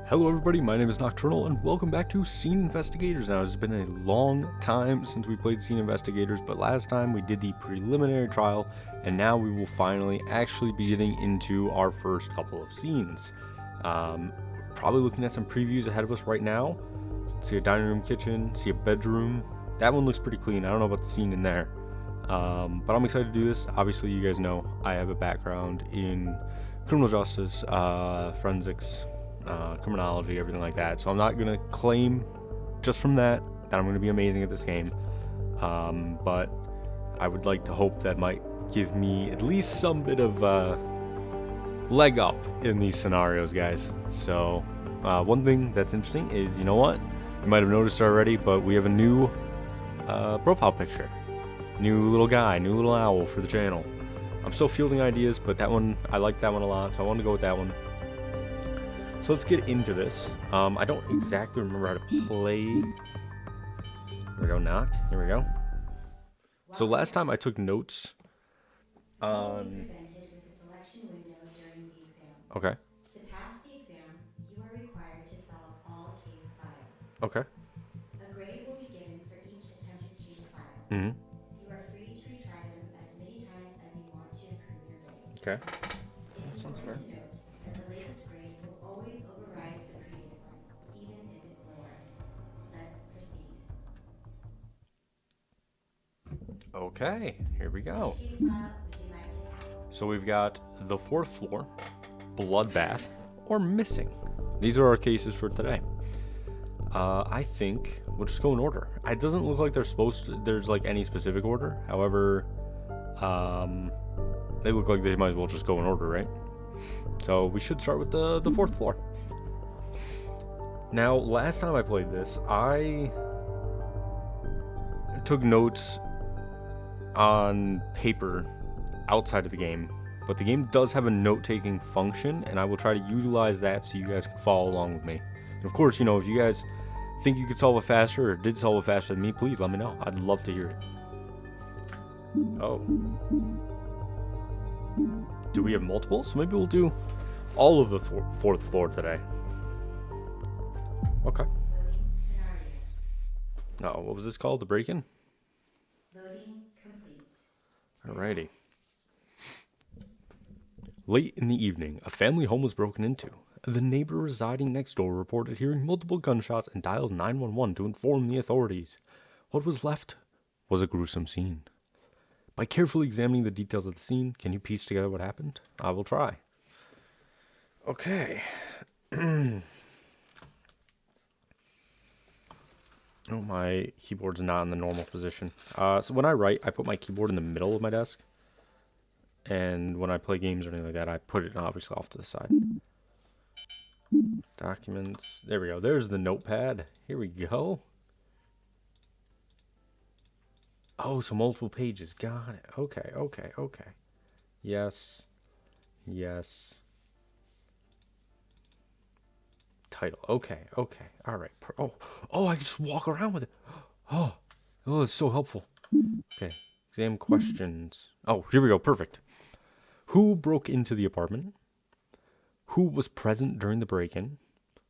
Hello everybody, my name is Nocturnal and welcome back to Scene Investigators. Now it's been a long time since we played Scene Investigators, but last time we did the preliminary trial and now we will finally actually be getting into our first couple of scenes. Probably looking at some previews ahead of us right now. See a dining room, kitchen, see a bedroom. That one looks pretty clean. I don't know about the scene in there. But I'm excited to do this. Obviously you guys know I have a background in criminal justice, forensics, criminology, everything like that. So I'm not going to claim just from that I'm going to be amazing at this game. But I would like to hope that might give me at least some bit of leg up in these scenarios, guys. So one thing that's interesting is, you know what? You might have noticed already, but we have a new profile picture. New little guy, new little owl for the channel. I'm still fielding ideas, but that one, I like that one a lot, so I wanted to go with that one. So let's get into this. I don't exactly remember how to play. Here we go, Nahk. Here we go. So last time I took notes on... presented with the selection window during the exam. Okay. To pass the exam, you are required to solve all case files. Okay. A grade will be given for each attempted case file. Mm-hmm. You are free to retry them as many times as you want to improve your grades. Okay. It's That sounds important fair. to note that the latest grade will always override the previous one, even if it's lower. Let's proceed. Okay. Here we go. Which case file would you like to tackle? So we've got the fourth floor, bloodbath, or missing. These are our cases for today. I think we'll just go in order. It doesn't look like there's like any specific order. However, they look like they might as well just go in order, right? So we should start with the fourth floor. Now, last time I played this, I took notes on paper outside of the game, but the game does have a note-taking function, and I will try to utilize that so you guys can follow along with me. And of course, you know, if you guys think you could solve it faster or did solve it faster than me, please let me know. I'd love to hear it. Oh. Do we have multiple? So maybe we'll do all of the fourth floor today. Okay. Loading scenario. Oh, what was this called? The break-in? Loading complete. Alrighty. Late in the evening, a family home was broken into. The neighbor residing next door reported hearing multiple gunshots and dialed 911 to inform the authorities. What was left was a gruesome scene. By carefully examining the details of the scene, can you piece together what happened? I will try. Okay. Oh, my keyboard's not in the normal position. So when I write, I put my keyboard in the middle of my desk. And when I play games or anything like that, I put it obviously off to the side. Documents. There we go. There's the notepad. Here we go. Oh, so multiple pages. Got it. Okay, okay, okay. Yes. Yes. Title. Okay, okay. All right. Oh, I can just walk around with it. Oh, it's so helpful. Okay. Exam questions. Oh, here we go. Perfect. Who broke into the apartment? Who was present during the break-in?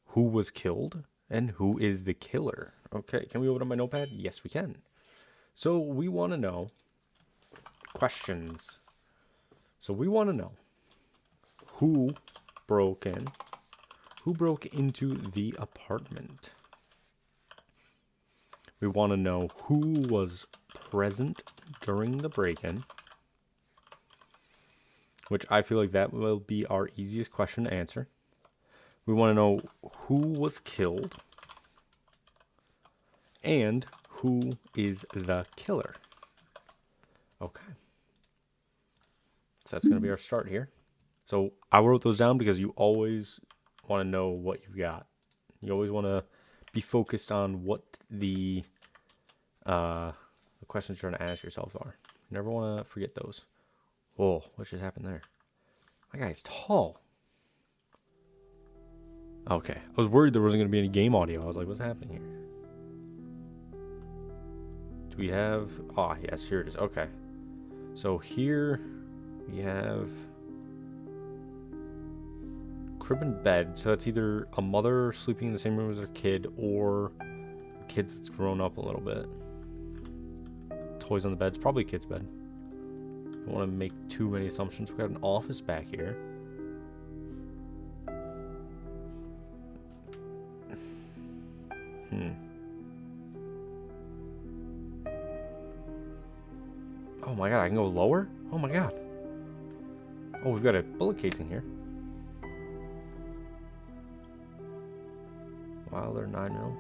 Who was killed? And who is the killer? Okay, can we open up my notepad? Yes, we can. So we want to know questions. So we want to know who broke in? Who broke into the apartment? We want to know who was present during the break-in, which I feel like that will be our easiest question to answer. We want to know who was killed and who is the killer. Okay. So that's going to be our start here. So I wrote those down because you always want to know what you've got. You always want to be focused on what the questions you're trying to ask yourself are. You never want to forget those. Whoa, what just happened there? My guy's tall. Okay, I was worried there wasn't going to be any game audio. I was like, what's happening here? Do we have... Oh, yes, here it is. Okay. So here we have... crib and bed. So that's either a mother sleeping in the same room as her kid, or a kid's that's grown up a little bit. Toys on the bed. It's probably a kid's bed. Don't want to make too many assumptions. We've got an office back here. Oh my god, I can go lower? Oh my god. Oh, we've got a bullet casing here. Wow, they're 9mm.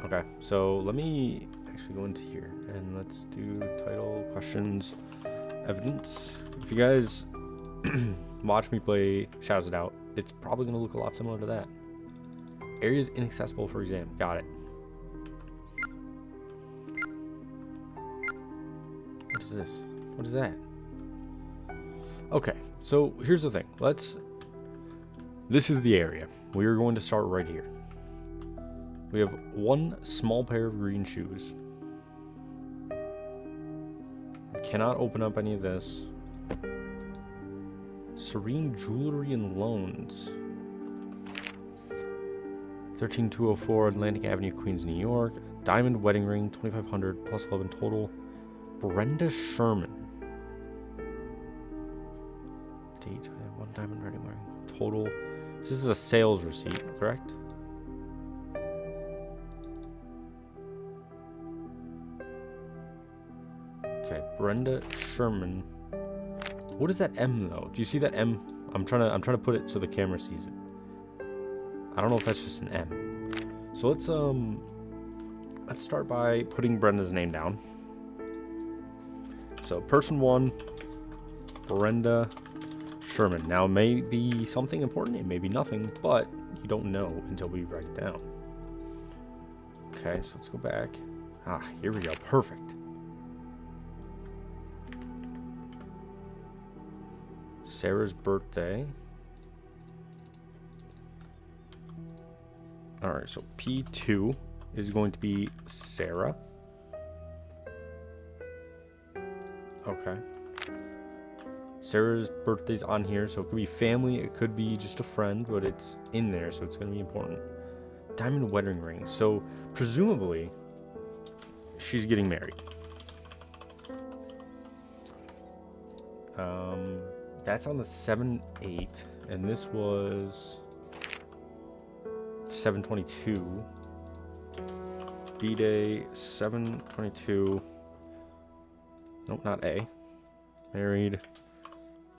Okay, so let me actually go into here and let's do title, questions, evidence. If you guys watch me play Shadows of Doubt, it's probably going to look a lot similar to that. Areas inaccessible for exam. Got it. What is this? What is that? Okay, so here's the thing. This is the area. We are going to start right here. We have one small pair of green shoes. We cannot open up any of this. Serene Jewelry and Loans. 13204 Atlantic Avenue, Queens, New York. Diamond wedding ring, 2500 plus 11 total. Brenda Sherman. Date, one diamond wedding ring. Total. This is a sales receipt, correct? Okay, Brenda Sherman. What is that M though? Do you see that M? I'm trying to put it so the camera sees it. I don't know if that's just an M. So let's start by putting Brenda's name down. So person 1, Brenda Sherman. Now it may be something important, it may be nothing, but you don't know until we write it down. Okay, so let's go back. Ah, here we go. Perfect. Sarah's birthday. Alright, so P2 is going to be Sarah. Okay. Sarah's birthday's on here, so it could be family, it could be just a friend, but it's in there, so it's going to be important. Diamond wedding ring. So, presumably, she's getting married. That's on the 7/8, and this was 7/22. B-Day 7/22. Nope, not A. Married.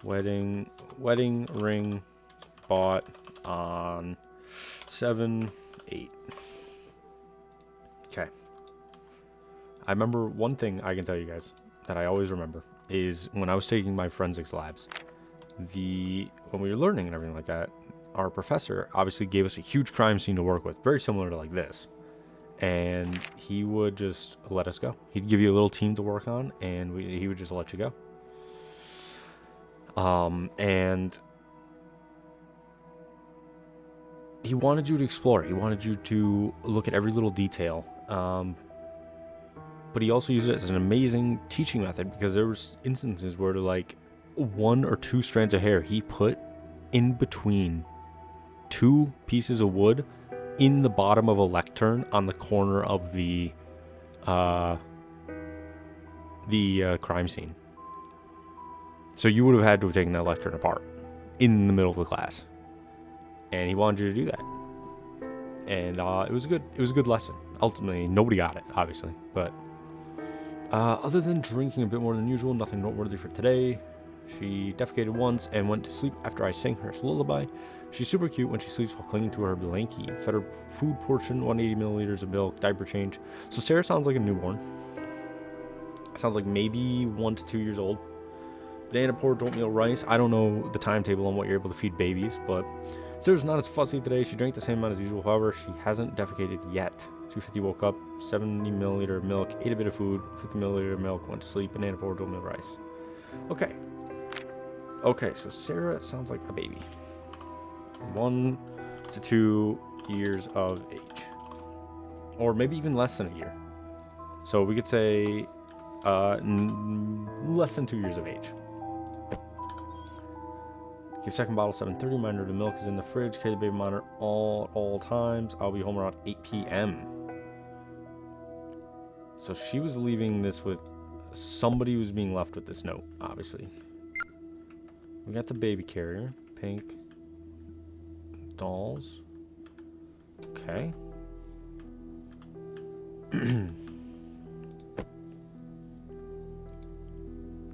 Wedding ring bought on 7/8. Okay. I remember one thing I can tell you guys that I always remember is when I was taking my forensics labs, when we were learning and everything like that, our professor obviously gave us a huge crime scene to work with, very similar to like this. And he would just let us go. He'd give you a little team to work on, and he would just let you go. And he wanted you to explore. He wanted you to look at every little detail. But he also used it as an amazing teaching method, because there was instances where like 1 or 2 strands of hair he put in between 2 pieces of wood in the bottom of a lectern on the corner of the crime scene. So you would have had to have taken that lectern apart in the middle of the class, and he wanted you to do that. And it was a good lesson. Ultimately, nobody got it, obviously, but other than drinking a bit more than usual, nothing noteworthy for today. She defecated once and went to sleep after I sang her lullaby. She's super cute when she sleeps while clinging to her blankie. Fed her food portion, 180 milliliters of milk, diaper change. So Sarah sounds like a newborn. Sounds like maybe 1 to 2 years old. Banana porridge, oatmeal rice. I don't know the timetable on what you're able to feed babies, but Sarah's not as fussy today. She drank the same amount as usual. However, she hasn't defecated yet. 2:50 woke up, 70 milliliter of milk, ate a bit of food, 50 milliliter of milk, went to sleep, banana porridge, oatmeal rice. Okay, so Sarah sounds like a baby. 1 to 2 years of age. Or maybe even less than a year. So we could say less than 2 years of age. Give second bottle 7:30. Reminder the milk is in the fridge. Carry the baby monitor all times. I'll be home around 8 p.m. So she was leaving this with somebody who's being left with this note, obviously. We got the baby carrier. Pink. Dolls. Okay.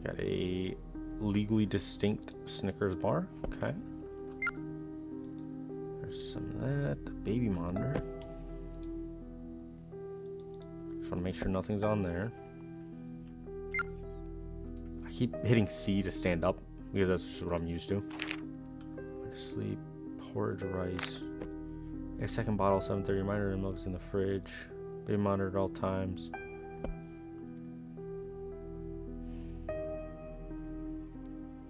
Got a legally distinct Snickers bar. Okay. There's some of that. The baby monitor. Just want to make sure nothing's on there. I keep hitting C to stand up because that's just what I'm used to. Sleep. Porridge rice. A second bottle 7:30. Reminder the milk's in the fridge. Baby monitor at all times.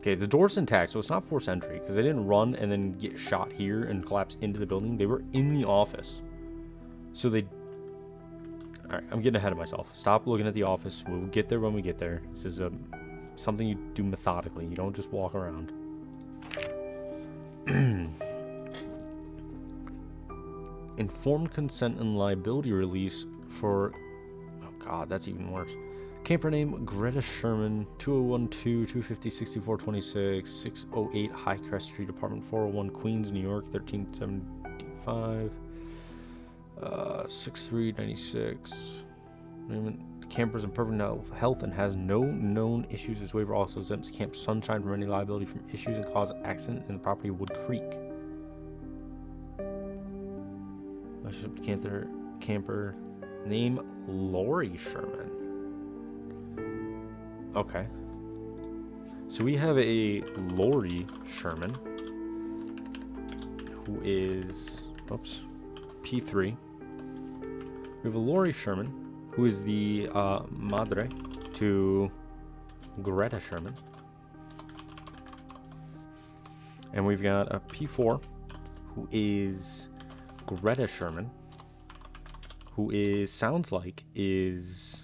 Okay, the door's intact, so it's not forced entry, because they didn't run and then get shot here and collapse into the building. They were in the office. So they... Alright, I'm getting ahead of myself. Stop looking at the office. We'll get there when we get there. This is something you do methodically. You don't just walk around. Informed consent and liability release for... Oh god, that's even worse. Camper name Greta Sherman, 2012-250-6426, 608 Highcrest Street, apartment 401, Queens, New York, 1375, 6396. The camper is in perfect health and has no known issues. This waiver also exempts Camp Sunshine from any liability from issues and cause of accident in the property of Wood Creek. Relationship to camper name Lori Sherman. Okay. So we have a Lori Sherman who is, oops, P3. We have a Lori Sherman who is the madre to Greta Sherman. And we've got a P4 who is Greta Sherman, who is, sounds like, is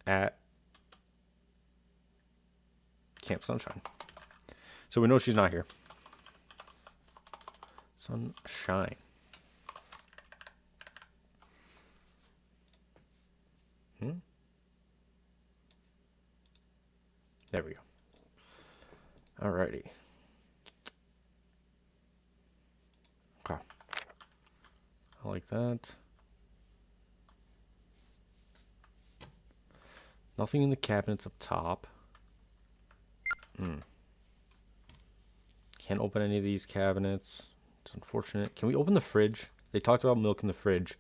at Camp Sunshine. So we know she's not here. Sunshine. There we go. Alrighty. Okay. I like that. Nothing in the cabinets up top. Can't open any of these cabinets. It's unfortunate. Can we open the fridge? They talked about milk in the fridge.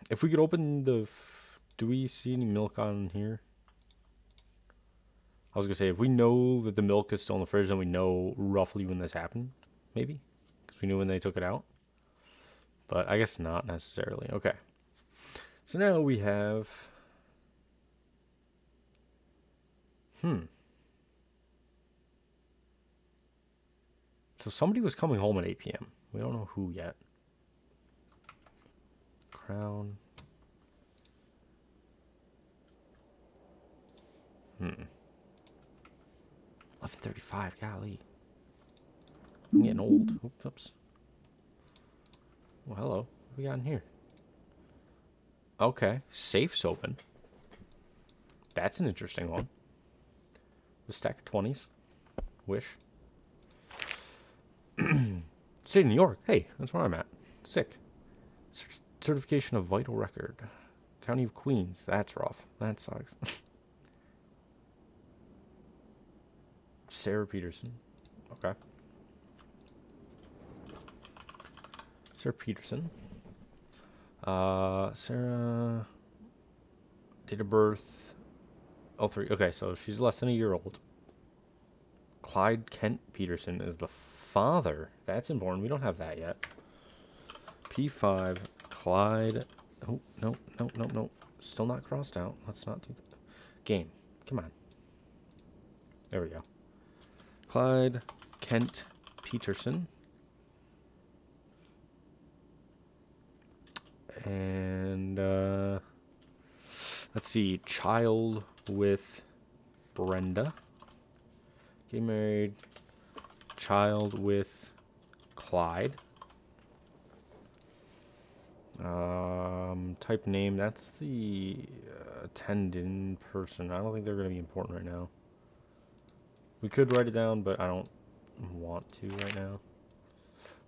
If we could open the... Do we see any milk on here? I was going to say, if we know that the milk is still in the fridge, then we know roughly when this happened. Maybe? Because we knew when they took it out. But I guess not necessarily. Okay. So now we have... So somebody was coming home at 8 p.m. We don't know who yet. Crown. 11:35. Golly. I'm getting old. Oops. Well, hello. What we got in here? Okay. Safe's open. That's an interesting one. The stack of 20s. Wish. State of New York. Hey, that's where I'm at. Sick. Certification of vital record. County of Queens. That's rough. That sucks. Sarah Peterson. Okay. Sarah Peterson. Sarah. Date of birth. 03. Okay, so she's less than a year old. Clyde Kent Peterson is the father. That's important. We don't have that yet. P5. Clyde. Oh, no. Still not crossed out. Let's not do that. Game. Come on. There we go. Clyde Kent Peterson. And, let's see. Child with Brenda. Getting married. Child with Clyde. Type name. That's the attendant person. I don't think they're going to be important right now. We could write it down, but I don't want to right now.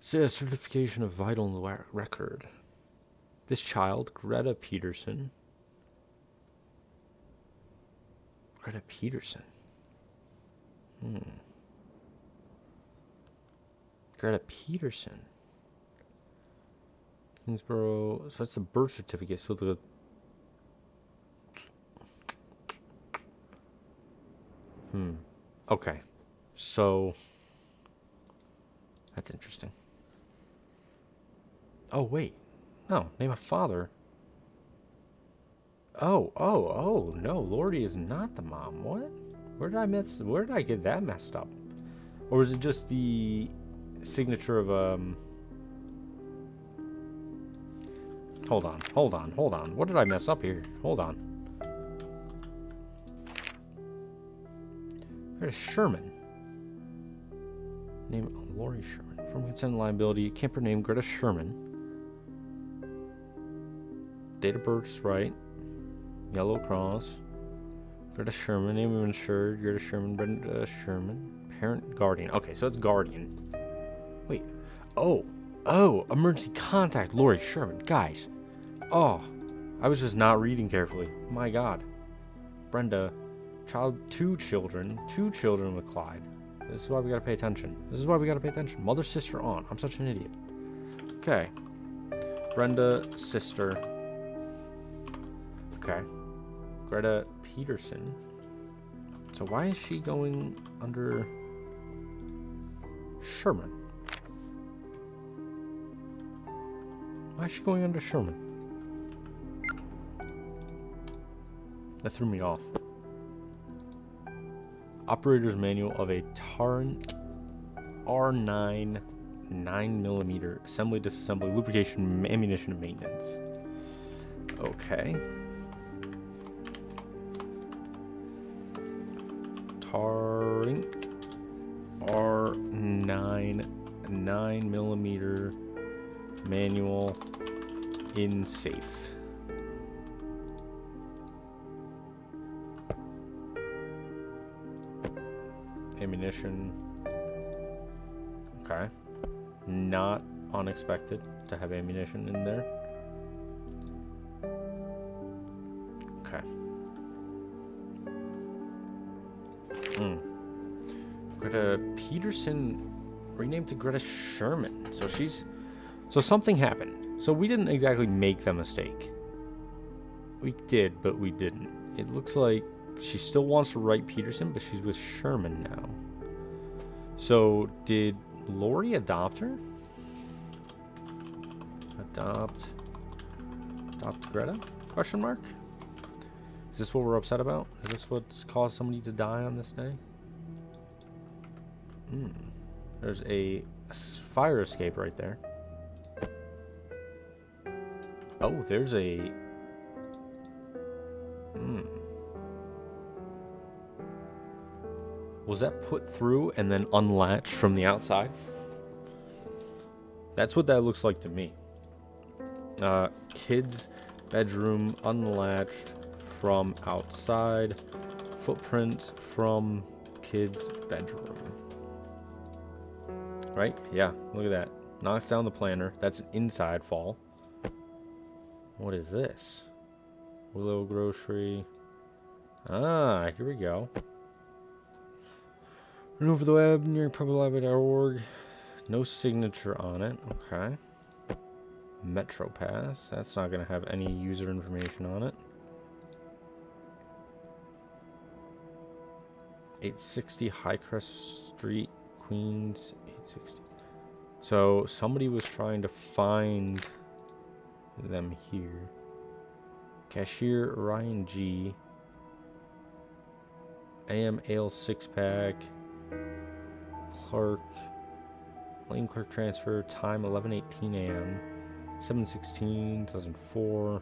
Certification of vital record. This child, Greta Peterson. Greta Peterson. Greta Peterson. Kingsborough. So that's the birth certificate. So the. Okay. So. That's interesting. Oh, wait. No, name of father. Oh, no. Lori is not the mom. What? Where did I get that messed up? Or is it just the signature of, Hold on. What did I mess up here? Hold on. There's Sherman. Name Lori Sherman. From consent and liability. Camper name Greta Sherman. Date of birth's right. Yellow cross. Greta Sherman. Name of insured. Greta Sherman. Brenda Sherman. Parent guardian. Okay, so it's guardian. Wait. Oh, emergency contact. Lori Sherman. Guys. Oh, I was just not reading carefully. My God. Brenda. Two children with Clyde. This is why we gotta pay attention. Mother, sister, aunt. I'm such an idiot. Okay. Brenda, sister. Okay. Greta Peterson. So why is she going under Sherman? Why is she going under Sherman? That threw me off. Operator's manual of a Tarrant R9 9mm assembly, disassembly, lubrication, ammunition, and maintenance. Okay. Tarrant R9 9mm manual in safe. Ammunition. Okay. Not unexpected to have ammunition in there. Okay. Greta Peterson renamed to Greta Sherman. So something happened. So we didn't exactly make the mistake. We did, but we didn't. It looks like she still wants to write Peterson, but she's with Sherman now. So did Lori adopt her? Adopt Greta? Question mark? Is this what we're upset about? Is this what's caused somebody to die on this day? There's a fire escape right there. Oh, there's a... Was that put through and then unlatched from the outside? That's what that looks like to me. Kids' bedroom unlatched from outside. Footprints from kids' bedroom. Right? Yeah, look at that. Knocks down the planter. That's an inside fall. What is this? Willow Grocery. Ah, here we go. Run over the web near publiclibrary.org. No signature on it. Okay. Metro Pass. That's not going to have any user information on it. 860 Highcrest Street, Queens. 860. So somebody was trying to find them here. Cashier Ryan G. AM Ale 6-pack. Clerk. Lane clerk transfer. Time 11:18 a.m. 7/16, 2004.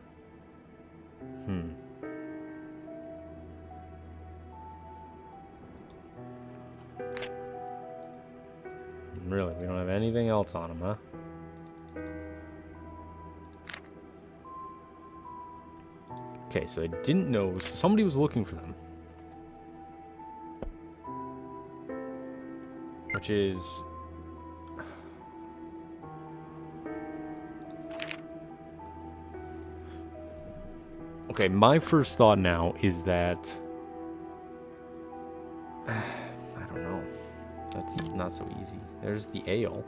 really. We don't have anything else on him, huh? Okay, so they didn't know. So somebody was looking for them. Which is... Okay, my first thought now is that... I don't know. That's not so easy. There's the ale.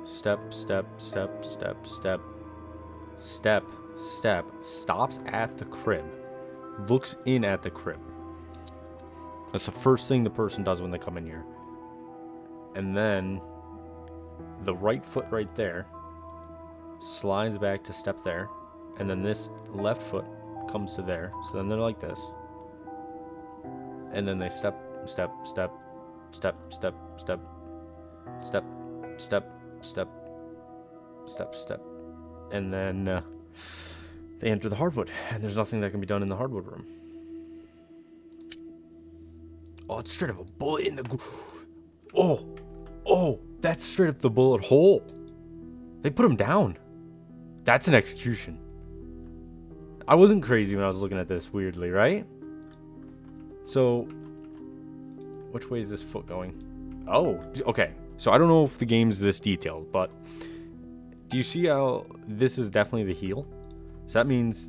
Step, step, step, step, step, step, step. Stops at the crib. Looks in at the crib. That's the first thing the person does when they come in here. And then the right foot right there slides back to step there. And then this left foot comes to there. So then they're like this. And then they step, step, step, step, step, step, step, step, step, step, step. And then they enter the hardwood. And there's nothing that can be done in the hardwood room. Oh, it's straight up a bullet in the... Oh, that's straight up the bullet hole. They put him down. That's an execution. I wasn't crazy when I was looking at this, weirdly, right? So, which way is this foot going? Oh, okay. So I don't know if the game's this detailed, but do you see how this is definitely the heel? So that means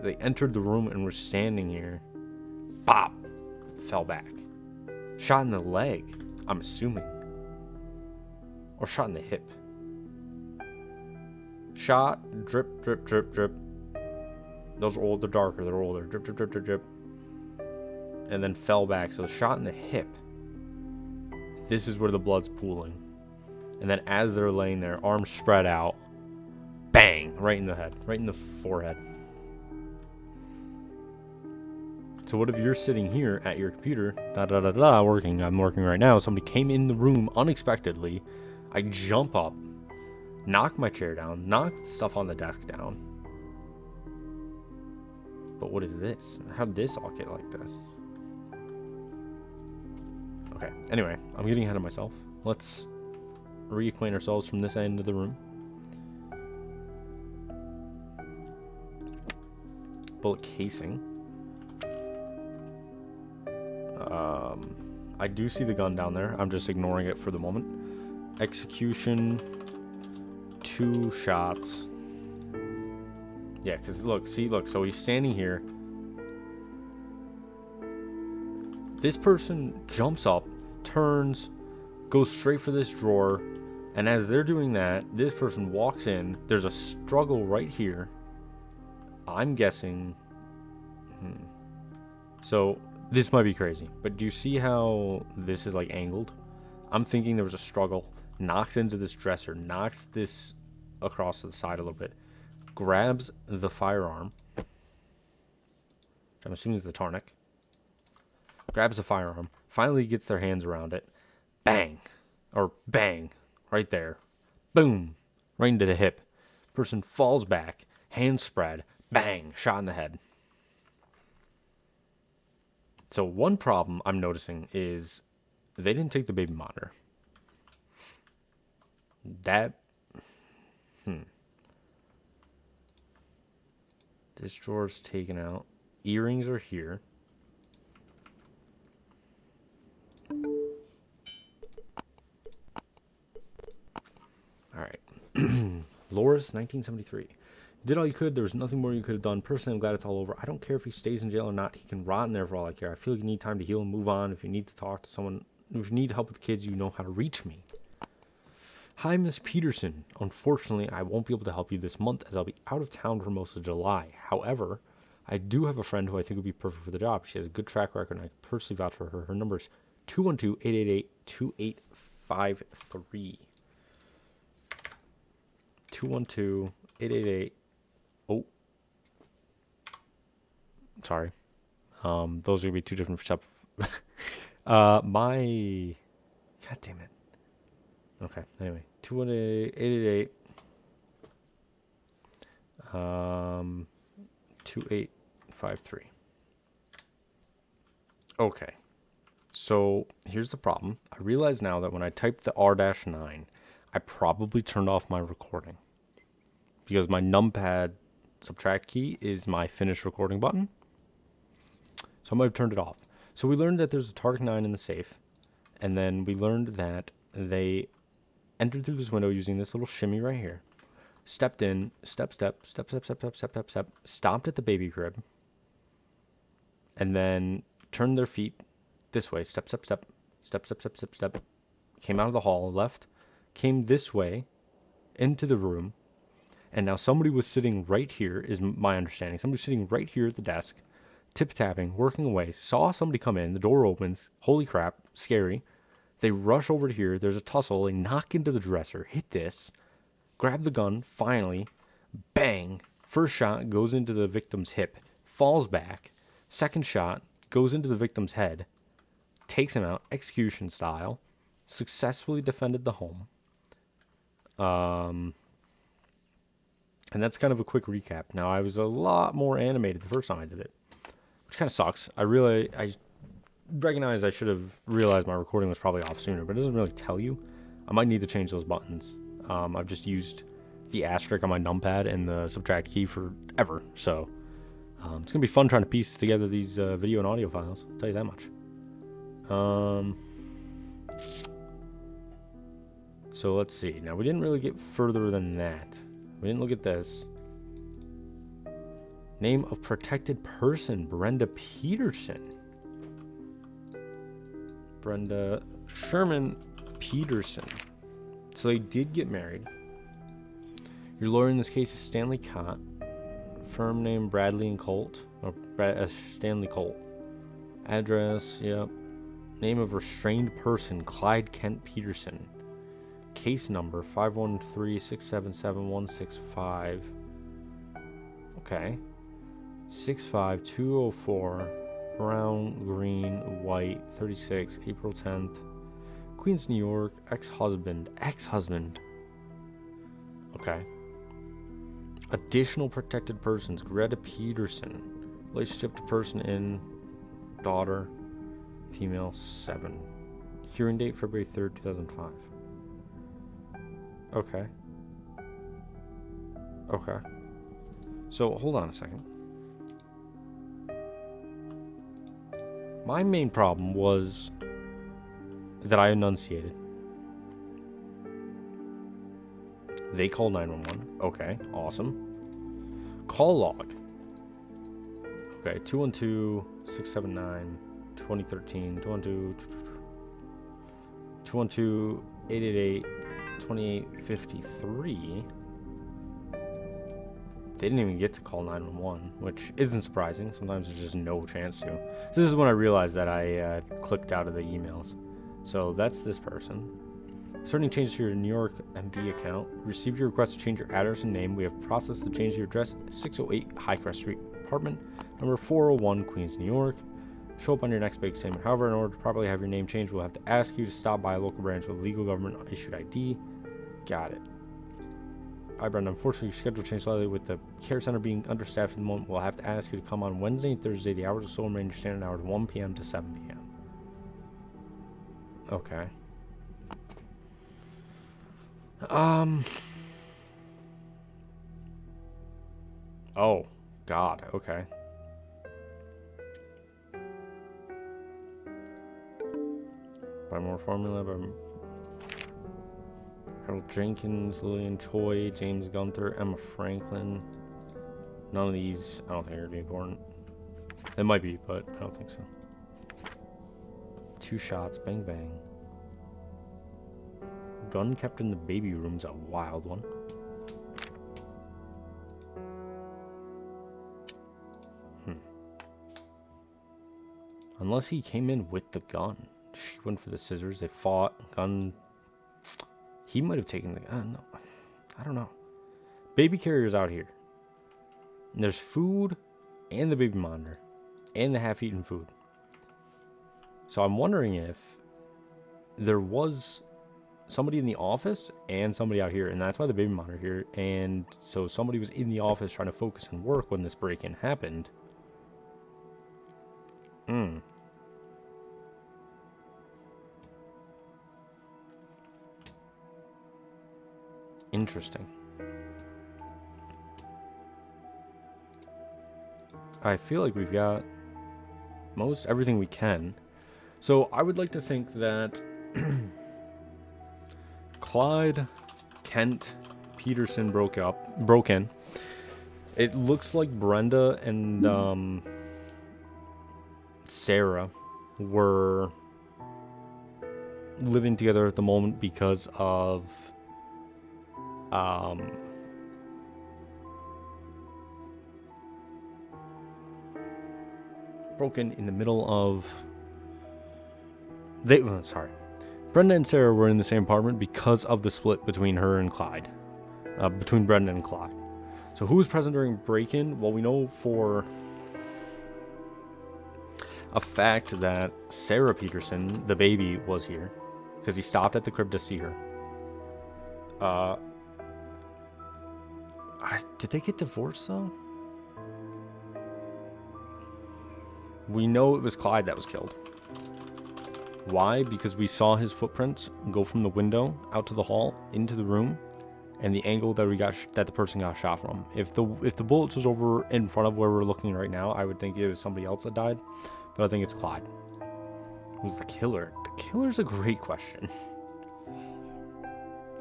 they entered the room and were standing here. Bop. Fell back. Shot in the leg, I'm assuming. Or shot in the hip. Shot, drip, drip, drip, drip. Those are old, they're darker, they're older. Drip, drip, drip, drip, drip. And then fell back. So shot in the hip. This is where the blood's pooling. And then as they're laying there, arms spread out. Bang! Right in the head. Right in the forehead. So what if you're sitting here at your computer, working, I'm working right now, somebody came in the room unexpectedly, I jump up, knock my chair down, knock stuff on the desk down. But what is this? How did this all get like this? Okay, anyway, I'm getting ahead of myself. Let's reacquaint ourselves from this end of the room. Bullet casing. I do see the gun down there. I'm just ignoring it for the moment. Execution. 2 shots. Yeah, because look, so he's standing here. This person jumps up, turns, goes straight for this drawer, and as they're doing that, this person walks in. There's a struggle right here. I'm guessing... So... This might be crazy, but do you see how this is like angled? I'm thinking there was a struggle. Knocks into this dresser, knocks this across to the side a little bit, grabs the firearm, which I'm assuming is the Tarnik, grabs the firearm, finally gets their hands around it, bang, or bang, right there, boom, right into the hip. Person falls back, hands spread, bang, shot in the head. So one problem I'm noticing is they didn't take the baby monitor. That... This drawer's taken out. Earrings are here. Alright. Loris, 1973. Did all you could. There was nothing more you could have done. Personally, I'm glad it's all over. I don't care if he stays in jail or not. He can rot in there for all I care. I feel like you need time to heal and move on. If you need to talk to someone, if you need help with the kids, you know how to reach me. Hi, Miss Peterson. Unfortunately, I won't be able to help you this month as I'll be out of town for most of July. However, I do have a friend who I think would be perfect for the job. She has a good track record, and I can personally vouch for her. Her number is 212-888-2853. 212-888. Oh. Sorry. Those are going to be 2 different stuff. God damn it. Okay, anyway. 218, 2853. Okay. So here's the problem. I realize now that when I typed the R-9, I probably turned off my recording because my numpad subtract key is my finish recording button. So I might have turned it off. So we learned that there's a Target 9 in the safe, and then we learned that they entered through this window using this little shimmy right here, stepped in, step, stopped at the baby crib, and then turned their feet this way, step, came out of the hall, left, came this way into the room, and now somebody was sitting right here, is my understanding. Somebody was sitting right here at the desk, tip-tapping, working away, saw somebody come in, the door opens, holy crap, scary. They rush over to here, there's a tussle, they knock into the dresser, hit this, grab the gun, finally, bang, first shot goes into the victim's hip, falls back, second shot goes into the victim's head, takes him out, execution style, successfully defended the home. And that's kind of a quick recap. Now, I was a lot more animated the first time I did it, which kind of sucks. I recognize I should have realized my recording was probably off sooner, but it doesn't really tell you. I might need to change those buttons. I've just used the asterisk on my numpad and the subtract key forever, so it's going to be fun trying to piece together these video and audio files, I'll tell you that much. So let's see. Now, we didn't really get further than that. We didn't look at this. Name of protected person, Brenda Peterson. Brenda Sherman Peterson. So they did get married. Your lawyer in this case is Stanley Cott. Firm name Bradley and Colt. Or Stanley Colt. Address, yep. Name of restrained person, Clyde Kent Peterson. Case number 513-677-165. Okay. 65204. Brown, green, white, 36, April 10th. Queens, New York, ex-husband. Okay. Additional protected persons, Greta Peterson. Relationship to person in, daughter, female, 7. Hearing date, February 3rd, 2005. Okay. So, hold on a second. My main problem was that I enunciated. They called 911. Okay, awesome. Call log. Okay, 212-679-2013. 212-888-2853. They didn't even get to call 911, which isn't surprising. Sometimes there's just no chance to. So this is when I realized that I clicked out of the emails. So that's this person. Certain changes to your New York MD account. Received your request to change your address and name. We have processed the change to your address, 608 Highcrest Street, apartment number 401, Queens, New York. Show up on your next bank statement. However, in order to properly have your name changed, we'll have to ask you to stop by a local branch with a legal government issued ID. Got it. Hi, Brenda. Unfortunately, your schedule changed slightly with the care center being understaffed at the moment. We'll have to ask you to come on Wednesday and Thursday. The hours will still remain your standard hours, 1 p.m. to 7 p.m. Okay. Oh, God. Okay. By more formula, by Harold Jenkins, Lillian Choi, James Gunther, Emma Franklin. None of these, I don't think are going to be important. They might be, but I don't think so. 2 shots, bang bang. Gun kept in the baby room's a wild one. Unless he came in with the gun. She went for the scissors. They fought. Gun. He might have taken the gun. No. I don't know. Baby carrier's out here. And there's food and the baby monitor and the half-eaten food. So I'm wondering if there was somebody in the office and somebody out here, and that's why the baby monitor here. And so somebody was in the office trying to focus and work when this break-in happened. Interesting. I feel like we've got most everything we can. So I would like to think that Clyde, Kent, Peterson broke in. It looks like Brenda and Sarah were living together at the moment because of broken in the middle of Brenda and Sarah were in the same apartment because of the split between her and Clyde, between Brenda and Clyde. So who was present during break-in? Well, we know for a fact that Sarah Peterson, the baby, was here because he stopped at the crib to see her. Did they get divorced though? We know it was Clyde that was killed. Why? Because we saw his footprints go from the window out to the hall into the room, and the angle that we got that the person got shot from. If the bullets was over in front of where we're looking right now, I would think it was somebody else that died, but I think it's Clyde. Who's the killer? The killer's a great question.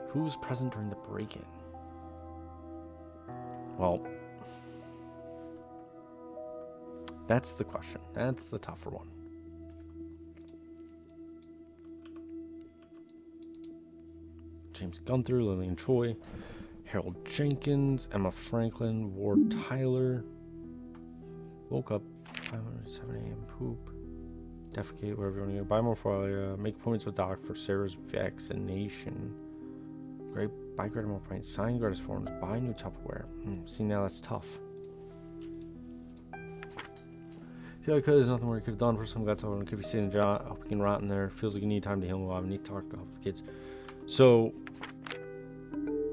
Who was present during the break-in? Well, that's the question. That's the tougher one. James Gunther, Lillian Choi, Harold Jenkins, Emma Franklin, Ward Tyler. Woke up 5:07 a.m. Poop. Defecate wherever you want to go. Buy more for make appointments with doc for Sarah's vaccination. Great. Buy greater more points. Sign gratis forms. Buy new Tupperware. See, now that's tough. Feel like there's nothing more you could have done for some guy told him could be sitting up and rot in there. Feels like you need time to heal a lot. I need to talk to the kids. So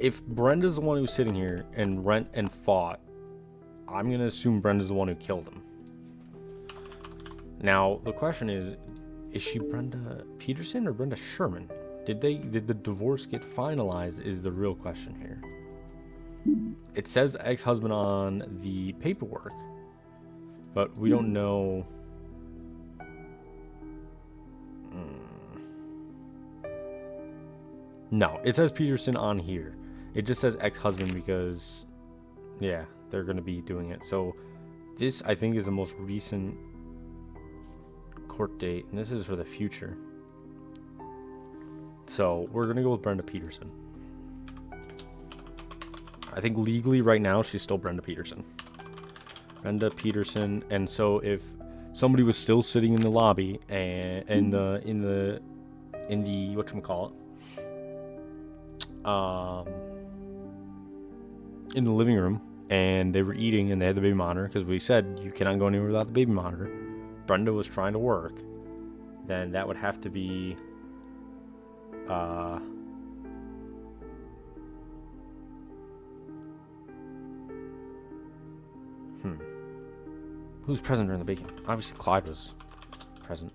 if Brenda's the one who's sitting here and Rent and fought, I'm gonna assume Brenda's the one who killed him. Now the question is she Brenda Peterson or Brenda Sherman? Did the divorce get finalized is the real question here. It says ex-husband on the paperwork, but we don't know. No, it says Peterson on here. It just says ex-husband because, yeah, they're going to be doing it. So this, I think, is the most recent court date, and this is for the future. So we're going to go with Brenda Peterson. I think legally right now she's still Brenda Peterson. Brenda Peterson, and so if somebody was still sitting in the lobby and in the whatchamacallit, in the living room, and they were eating and they had the baby monitor, because we said you cannot go anywhere without the baby monitor. Brenda was trying to work, then that would have to be who's present during the baking? Obviously Clyde was present.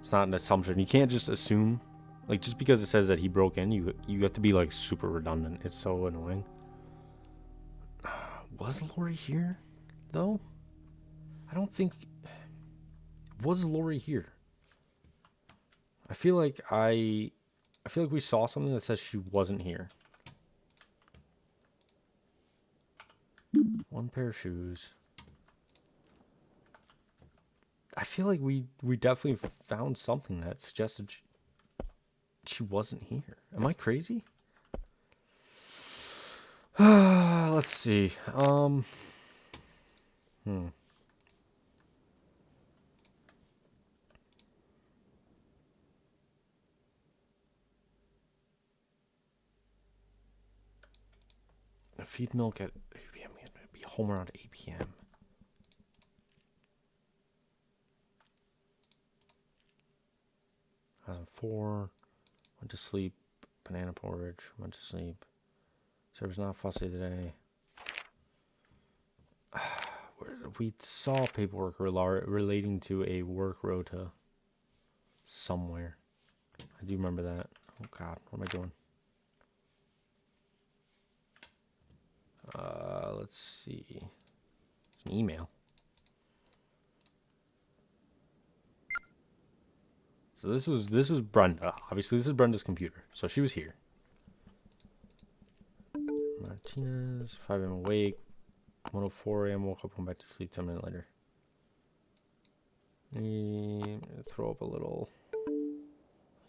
It's not an assumption. You can't just assume, like, just because it says that he broke in, you have to be like super redundant. It's so annoying. Was Lori here though? I don't think. Was Lori here? I feel like we saw something that says she wasn't here. One pair of shoes. I feel like we definitely found something that suggested she wasn't here. Am I crazy? Let's see. Feed milk at 8 p.m. Be home around 8 p.m. Four Went to sleep. Banana porridge. Went to sleep. Server's not fussy today. We saw paperwork relating to a work rota somewhere. I do remember that. Oh God, what am I doing? Let's see. It's an email. So this was Brenda. Obviously, this is Brenda's computer. So she was here. Martinez, 5 a.m. awake. 1:04 a.m. woke up, went back to sleep 10 minutes later. Throw up a little.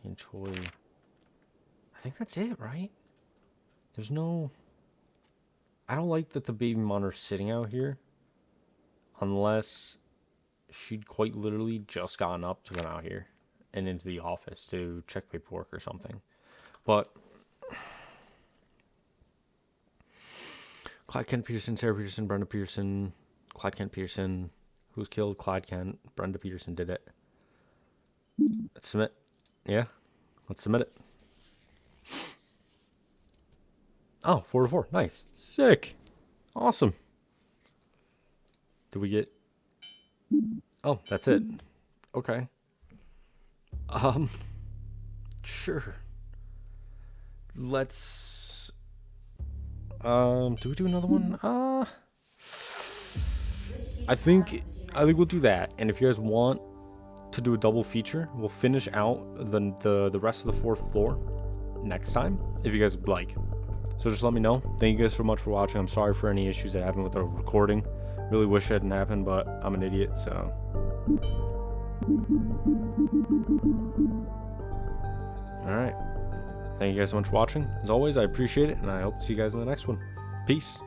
Enjoy. I think that's it, right? There's no. I don't like that the baby monitor's sitting out here. Unless she'd quite literally just gotten up to come out here and into the office to check paperwork or something. But Clyde Kent Peterson, Sarah Peterson, Brenda Peterson, Clyde Kent Peterson. Who's killed Clyde Kent? Brenda Peterson did it. Let's submit. Yeah, let's submit it. Oh, 4-4. Nice. Sick. Awesome. Did we get... Oh, that's it. Okay. Sure. Let's... do we do another one? I think we'll do that. And if you guys want to do a double feature, we'll finish out the rest of the 4th floor next time, if you guys would like. So just let me know. Thank you guys so much for watching. I'm sorry for any issues that happened with the recording. Really wish it hadn't happened, but I'm an idiot, so. Alright. Thank you guys so much for watching. As always, I appreciate it, and I hope to see you guys in the next one. Peace.